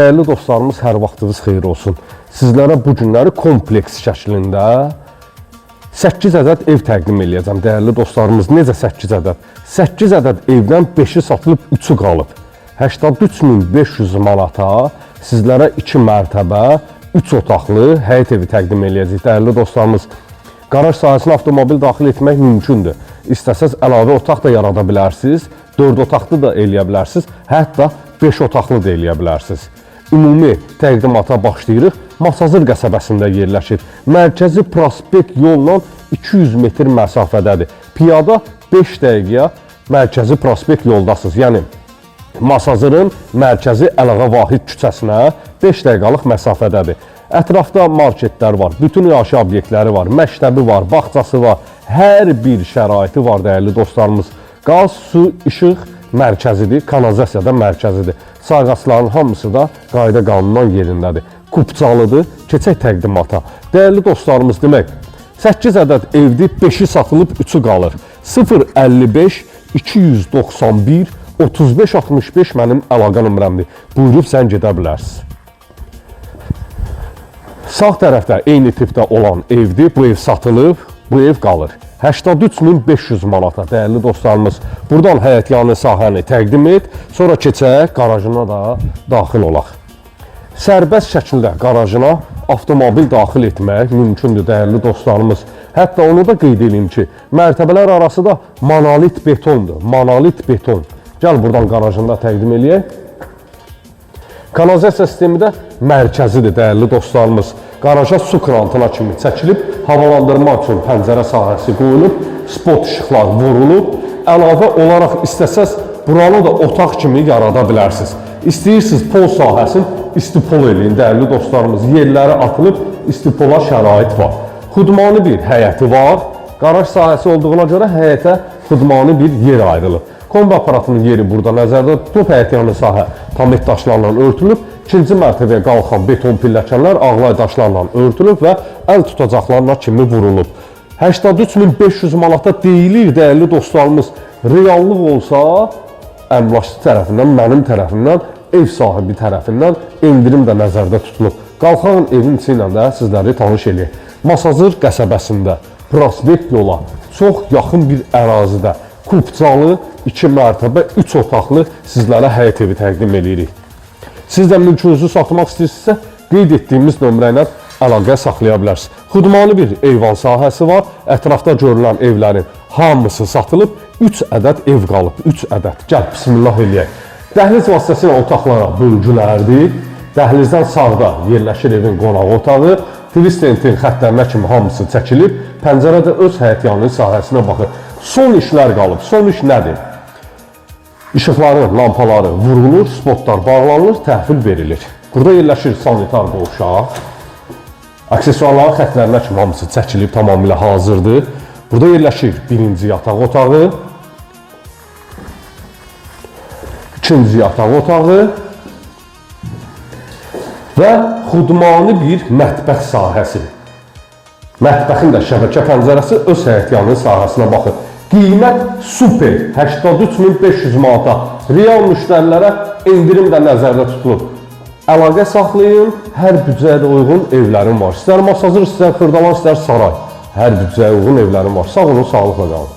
Değerli dostlarımız, hər vaxtınız xeyir olsun. Sizlərə bu günləri kompleks şəklində 8 ədəd ev təqdim edəcəm. Değerli dostlarımız, necə 8 ədəd? 8 ədəd evdən 5-i satılıb, 3-ü qalıb. 83.500 manata sizlərə 2 mərtəbə, 3 otaqlı həyət evi təqdim edəcək. Değerli dostlarımız, qaraj sahəsinə avtomobil daxil etmək mümkündür. İstəsəz əlavə otaq da yarada bilərsiniz, 4 otaqlı da eləyə bilərsiniz, hətta 5 otaqlı da eləyə bilərsiniz. Ümumi təqdimata başlayırıq. Masazır qəsəbəsində yerləşir. Mərkəzi prospekt yolla 200 metr məsafədədir. Piyada 5 dəqiqəyə mərkəzi prospekt yoldasınız. Yəni, Masazırın mərkəzi Əlağa Vahid küçəsinə 5 dəqiqəlıq məsafədədir. Ətrafda marketlər var, bütün yaşayış obyektləri var, məktəbi var, bağçası var, hər bir şəraiti var, dəyərli dostlarımız. Qaz, su, işıq mərkəzidir, kanalizasiya da mərkəzidir. Sayğacların hamısı da qayda qanundan yerindədir. Kupçalıdır, keçək təqdimata. Dəyərli dostlarımız, demək, 8 ədəd evdir, 5-i satılıb, 3-ü qalır. 055 291 3565 mənim əlaqə nömrəmdir. Buyurub sən gedə bilərsiniz. Sağ tərəfdə eyni tipdə olan evdir, bu ev satılıb, bu ev qalır. 83.500 manata, dəyərli dostlarımız. Buradan həyətyanı sahəni təqdim et, sonra keçək qarajına da daxil olaq. Sərbəst şəkildə qarajına avtomobil daxil etmək mümkündür, dəyərli dostlarımız. Hətta onu da qeyd edeyim ki, mərtəbələr arası da monolit betondur, monolit beton. Gəl buradan qarajında təqdim eləyək. Kanalizasiya sistemi də mərkəzidir, dəyərli dostlarımız. Qaraja su krantına kimi çəkilib, havalandırma üçün pəncərə sahəsi qoyulub, spot işıqlar vurulub. Əlavə olaraq istəsəz buranı da otaq kimi yarada bilərsiniz. İstəyirsiniz pol sahəsini istipol eləyin, dəyərli dostlarımız. Yerləri atılıb, istipola şərait var. Xudmani bir həyəti var. Qaraj sahəsi olduğuna görə həyətə xudmani bir yer ayrılıb. Kombi aparatının yeri burada nəzərdə tutulub, həyətyanı sahə tamet daşlarla örtülüb, ikinci mərtəbəyə qalxan beton pilləkənlər ağlay daşlarla örtülüb və əl tutacaqlarına kimi vurulub. 83.500 manata deyilir, dəyərli dostlarımız. Reallıq olsa, əmlakçı tərəfindən, mənim tərəfindən, ev sahibi tərəfindən endirim də nəzərdə tutulub. Qalxan evin içi ilə də sizləri tanış eləyək. Masazır qəsəbəsində, prospekt yola, çox yaxın bir ərazidə, kupçalı, 2 mərtəbə, 3 otaqlı sizlərə həyət evi təqdim edirik. Siz də mülkünüzü satmaq istəyirsinizsə, qeyd etdiyimiz nömrə ilə əlaqə saxlaya bilərsiniz. Xudmani bir eyvan sahəsi var, ətrafda görülən evlərin hamısı satılıb, 3 ədəd ev qalıb, 3 ədəd. Gəl, bismillah eləyək. Dəhliz vasitəsilə otaqlara bölgülərdir. Dəhlizdən sağda yerləşir evin qonaq otağı, Twistentin xəttlərinə kimi hamısı çəkilib, pəncərə də öz həyətyanı sahəsinə baxır. Son işlər qalıb. Son iş nədir? İşıqların lampaları vurulur, spotlar bağlanır, təhvil verilir. Burada yerləşir sanitar qovşaq. Aksesuarların xəttlərinə kimi hamısı çəkilib, tamamilə hazırdır. Burada yerləşir birinci yataq otağı, ikinci yataq otağı və xudmani bir mətbəx sahəsi. Mətbəxin də şəbəkə pəncərəsi öz həyətyanı sahəsinə baxır. Qiymət super, 83.500 manata. Real müştərilərə endirim də nəzərdə tutulub. Əlaqə saxlayın, hər büdcəyə də uyğun evlərim var. İstər Masazır, istər Xırdalan, istər Saray. Hər büdcəyə uyğun evlərim var. Sağ olun, sağlıqla qalın.